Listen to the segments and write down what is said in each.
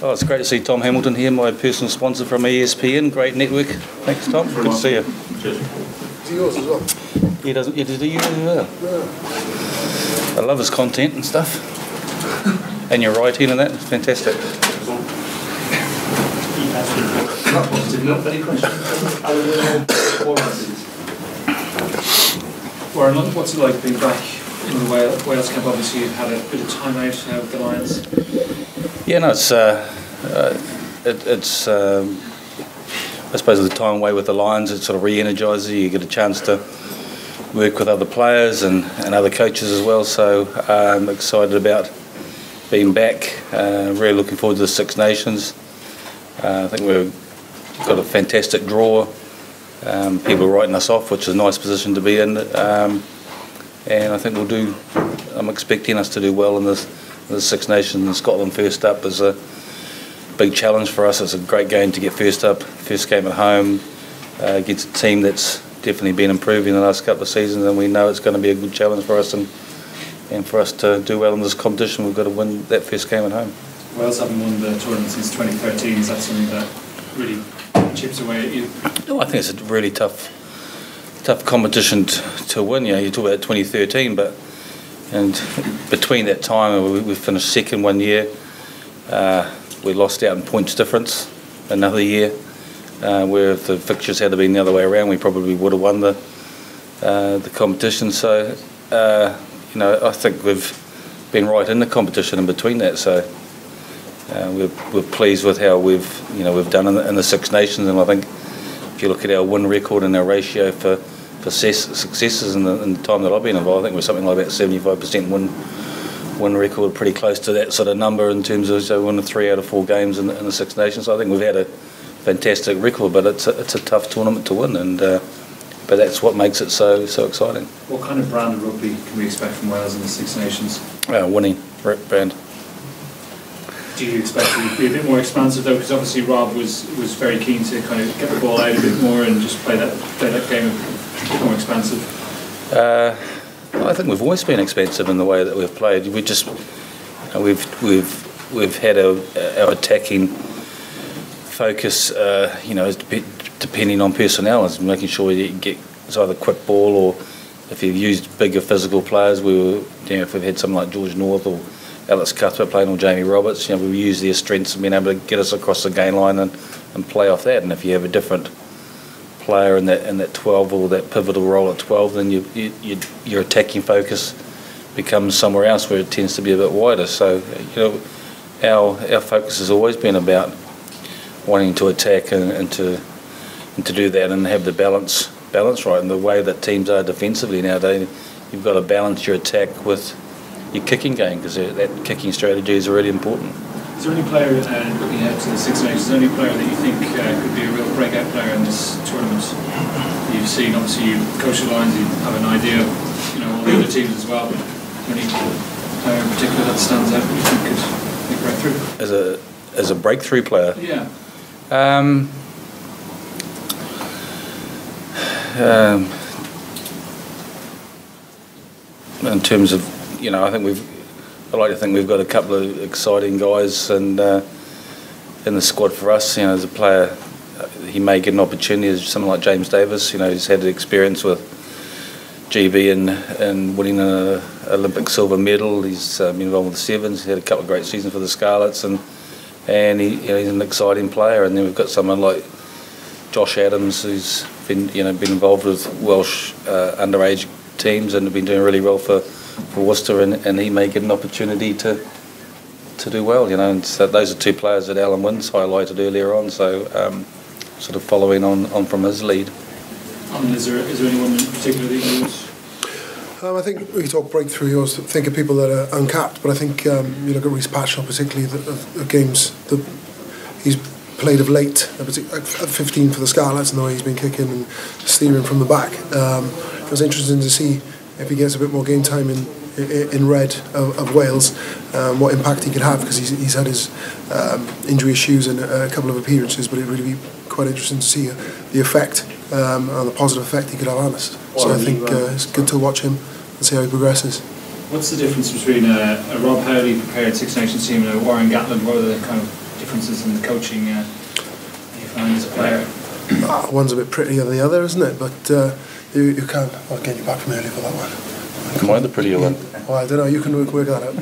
Oh, it's great to see Tom Hamilton here, my personal sponsor from ESPN. Great network. Thanks, Tom. Good to see you. Cheers. Is he yours as well? He doesn't. Yeah, does he use it as well? No. I love his content and stuff. And your writing and that. It's fantastic. Any questions? Warren, what's it like being back in the Wales camp? Obviously, you've had a bit of time out with the Lions. Yeah, no, it's I suppose the time away with the Lions, it sort of re-energises you. You get a chance to work with other players and other coaches as well. So I'm excited about being back. Really looking forward to the Six Nations. I think we've got a fantastic draw. People are writing us off, which is a nice position to be in. And I think I'm expecting us to do well in the Six Nations, and Scotland first up is a big challenge for us. It's a great game to get first up, first game at home against a team that's definitely been improving the last couple of seasons, and we know it's going to be a good challenge for us, and for us to do well in this competition we've got to win that first game at home. Wales haven't won the tournament since 2013. Is that something that really chips away at you? No, I think it's a really tough competition to win. You know, you talk about 2013, and between that time we finished second one year. We lost out in points difference another year. Where if the fixtures had been the other way around, we probably would have won the competition. So I think we've been right in the competition in between that. So we're pleased with how we've done in the Six Nations, and I think if you look at our win record and our ratio for successes in the time that I've been involved, I think we're something like about 75% win record, pretty close to that sort of number in terms of winning 3 out of 4 games in the Six Nations. So I think we've had a fantastic record, but it's a tough tournament to win, but that's what makes it so exciting. What kind of brand of rugby can we expect from Wales in the Six Nations? Winning brand. Do you expect it to be a bit more expansive though? Because obviously Rob was very keen to kind of get the ball out a bit more and just play that game a bit more expansive. I think we've always been expansive in the way that we've played. We've had our attacking focus, depending on personnel, is making sure you get either quick ball, or if you've used bigger physical players. If we've had someone like George North or Alex Cuthbert playing, or Jamie Roberts, we use their strengths and being able to get us across the gain line and play off that. And if you have a different player in that 12 or that pivotal role at 12, then your attacking focus becomes somewhere else where it tends to be a bit wider. So our focus has always been about wanting to attack and to do that and have the balance right. And the way that teams are defensively nowadays, you've got to balance your attack with your kicking game, because that kicking strategy is really important. Is there any player, looking ahead to the Six Nations, is there any player that you think could be a real breakout player in this tournament? You've seen, obviously, you coach the Lions, you have an idea of all the other teams as well, but any player in particular that stands out that you think could break through? As a breakthrough player? Yeah. In terms of, I like to think we've got a couple of exciting guys in the squad for us. As a player, he may get an opportunity. As someone like James Davis, he's had experience with GB and winning an Olympic silver medal. He's been involved with the Sevens. He had a couple of great seasons for the Scarlets, and he's an exciting player. And then we've got someone like Josh Adams, who's been involved with Welsh underage teams and have been doing really well for Worcester, and he may get an opportunity to do well. And so those are 2 players that Alu Wyn's highlighted earlier on. So sort of following on from his lead. Is there anyone in particular that you use? I think we talk breakthrough. You always think of people that are uncapped, but I think you look at Rhys Patchell, particularly the games that he's played of late, at 15 for the Scarlets, and the way he's been kicking and steering from the back. It was interesting to see if he gets a bit more game time in red of Wales, what impact he could have, because he's had his injury issues and a couple of appearances, but it'd really be quite interesting to see the effect and the positive effect he could have on us. So I think it's good to watch him and see how he progresses. What's the difference between a Rob Howley prepared Six Nations team and a Warren Gatland? What are the kind of differences in the coaching you find as a player? One's a bit prettier than the other, isn't it? But you can't. I'll get you back from earlier for that one. Am I the prettier one? Well, I don't know. You can work that out.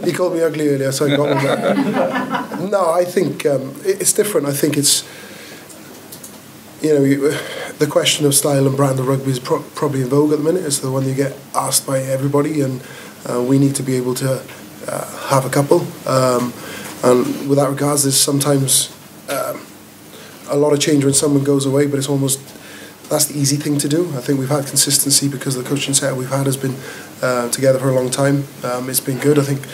He called me ugly earlier, so I got one back. No, I think it's different. I think it's, the question of style and brand of rugby is probably in vogue at the minute. It's the one you get asked by everybody, and we need to be able to have a couple. And with that regards, there's sometimes a lot of change when someone goes away, but that's the easy thing to do. I think we've had consistency because the coaching setup we've had has been together for a long time. It's been good. I think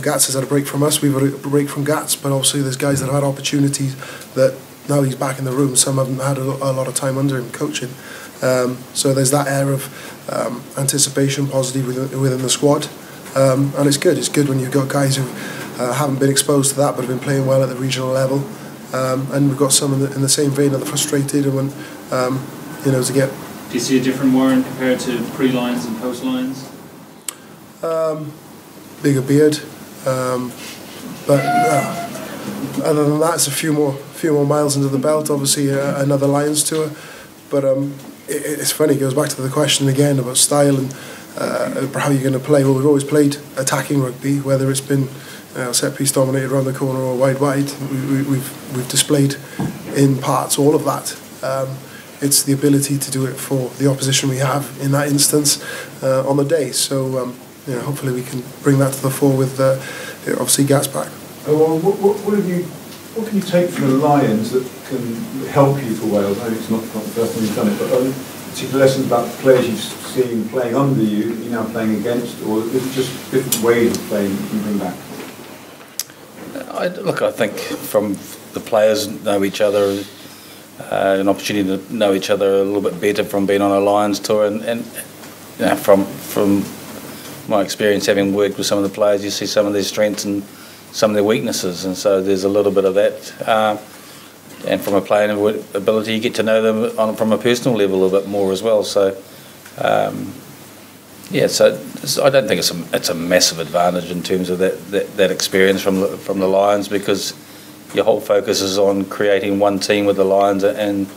Gats has had a break from us. We've had a break from Gats, but obviously there's guys that have had opportunities that now he's back in the room. Some haven't had a lot of time under him coaching. So there's that air of anticipation, positive within the squad. And it's good. It's good when you've got guys who haven't been exposed to that but have been playing well at the regional level. And we've got some in the same vein that are frustrated and when, to get. Do you see a different Warren compared to pre-lines and post-lines? Bigger beard, but other than that, it's a few more miles into the belt. Obviously, another Lions tour, but it's funny. It goes back to the question again about style and how you're going to play. Well, we've always played attacking rugby, whether it's been set piece dominated around the corner or wide. We've displayed in parts all of that. It's the ability to do it for the opposition we have in that instance on the day. So hopefully we can bring that to the fore with obviously Gats back. Well, what can you take from the Lions that can help you for Wales? I know it's not the first time you've done it, but particular lessons about the players you've seen playing under you, you're now playing against, or is it just different ways of playing that you can bring back? I think from the players know each other, an opportunity to know each other a little bit better from being on a Lions tour, and from my experience having worked with some of the players, you see some of their strengths and some of their weaknesses, and so there's a little bit of that. And from a playing ability, you get to know them from a personal level a bit more as well. So, so I don't think it's a massive advantage in terms of that experience from the Lions, because your whole focus is on creating one team with the Lions and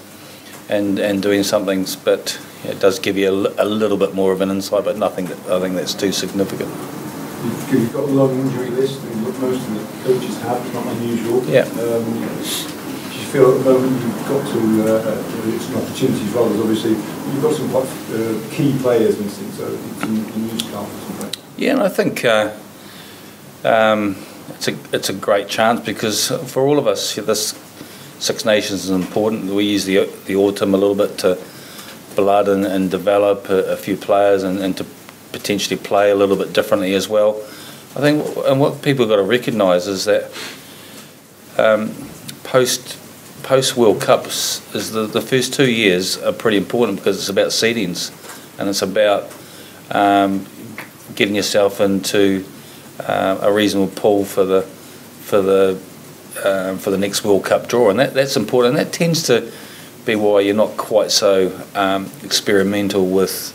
doing something. But it does give you a little bit more of an insight, but nothing that I think that's too significant. You've got a long injury list, and most of the coaches have. It's not unusual. Yeah. Do you feel at the moment you've got to, it's an opportunity for others, obviously, you've got some quite key players missing, so you can use staff for some players? Yeah, and I think it's a great chance, because for all of us, this Six Nations is important. We use the autumn a little bit to blood and develop a few players and to potentially play a little bit differently as well. I think, and what people got to recognise is that post World Cups is the first 2 years are pretty important, because it's about seedings and it's about getting yourself into a reasonable pool for the next World Cup draw, and that's important. And that tends to be why you're not quite so experimental with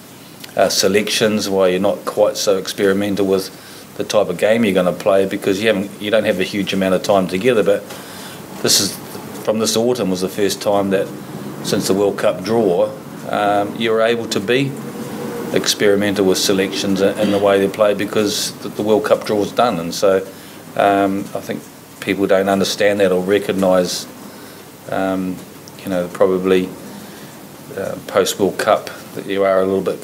selections, why you're not quite so experimental with the type of game you're going to play, because you don't have a huge amount of time together. But from this autumn was the first time that since the World Cup draw you were able to be experimental with selections and the way they play, because the World Cup draw is done. And so I think people don't understand that or recognise probably post World Cup that you are a little bit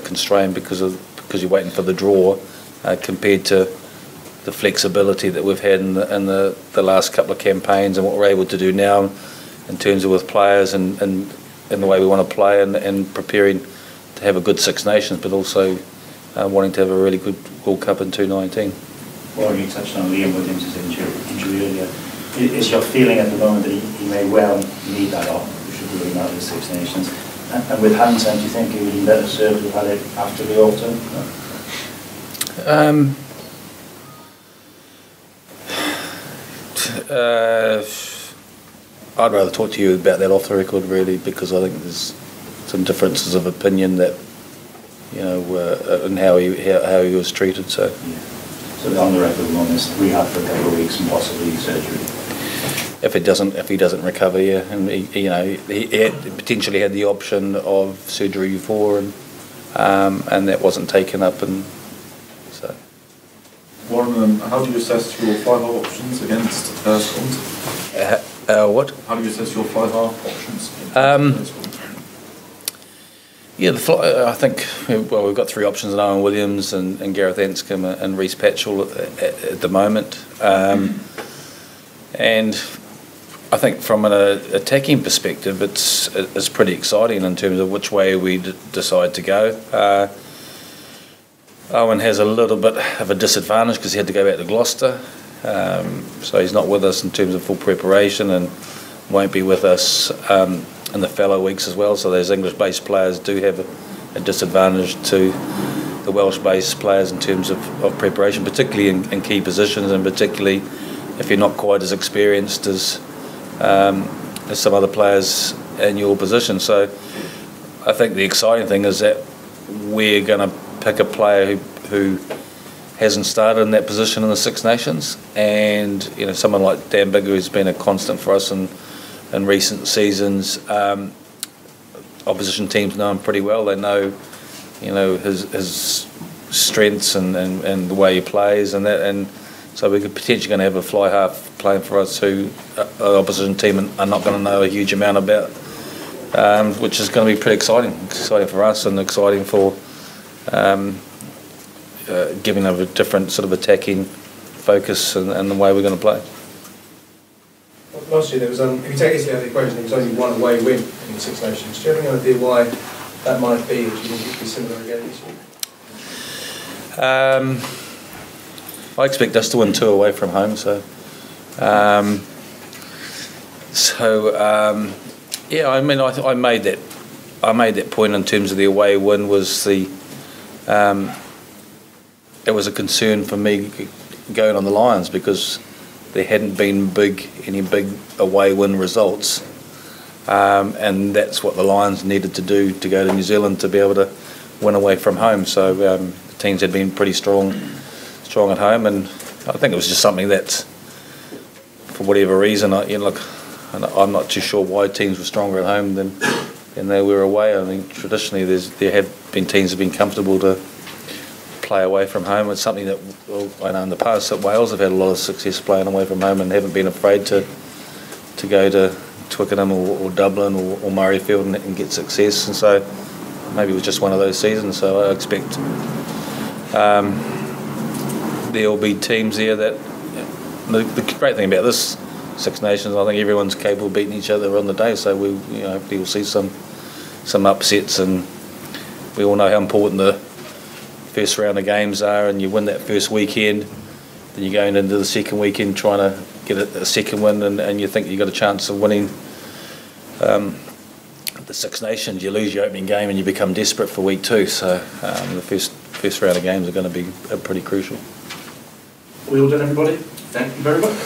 constrained because you're waiting for the draw, compared to the flexibility that we've had in the last couple of campaigns, and what we're able to do now in terms of with players and the way we want to play and preparing to have a good Six Nations, but also wanting to have a really good World Cup in 2019. Well, you touched on Liam Williams' injury earlier. Is your feeling at the moment that he may well need that off? We should be looking at the Six Nations. And with hindsight, do you think he would be better served to have had it after the autumn? I'd rather talk to you about that off the record, really, because I think there's some differences of opinion that, and how he was treated. So. Yeah. So on the record at the moment is rehab for a couple of weeks and possibly surgery. If he doesn't recover, yeah, and he potentially had the option of surgery before, and that wasn't taken up, and so. Warren, how do you assess your fly-half options against Scotland? What? How do you assess your fly-half options against Scotland? Yeah, I think we've got three options: Owen Williams and Gareth Anscombe and Reece Patchell at the moment, and I think from an attacking perspective, it's pretty exciting in terms of which way we decide to go. Owen has a little bit of a disadvantage because he had to go back to Gloucester, so he's not with us in terms of full preparation and won't be with us in the fallow weeks as well. So those English-based players do have a disadvantage to the Welsh-based players in terms of preparation, particularly in key positions, and particularly if you're not quite as experienced as some other players in your position. So I think the exciting thing is that we're going to pick a player who hasn't started in that position in the Six Nations, and someone like Dan Biggar, who's been a constant for us in recent seasons. Opposition teams know him pretty well. They know his strengths and the way he plays, and so we're potentially going to have a fly half playing for us who the opposition team are not going to know a huge amount about, which is going to be pretty exciting for us, and exciting for giving them a different sort of attacking focus and the way we're going to play. Last year there was, if you take Italy out of the equation, there was only one away win in Six Nations. Do you have any idea why that might be? Or do you think it could be similar again this year? I expect us to win 2 away from home, yeah. I mean, I made that point in terms of the away win was it was a concern for me going on the Lions because there hadn't been any big away win results, and that's what the Lions needed to do to go to New Zealand to be able to win away from home. So the teams had been pretty strong at home, and I think it was just something that, for whatever reason, I'm not too sure why teams were stronger at home than they were away. I think traditionally there have been teams that have been comfortable to play away from home. It's something that I know in the past that Wales have had a lot of success playing away from home and haven't been afraid to go to Twickenham or Dublin or Murrayfield and get success. And so maybe it was just one of those seasons. So I expect there will be teams there that the great thing about this Six Nations, I think everyone's capable of beating each other on the day. So hopefully we'll see some upsets, and we all know how important the first round of games are, and you win that first weekend, then you're going into the second weekend trying to get a second win, and you think you've got a chance of winning the Six Nations. You lose your opening game and you become desperate for week 2. So the first round of games are going to be pretty crucial. We all done, everybody? Thank you very much.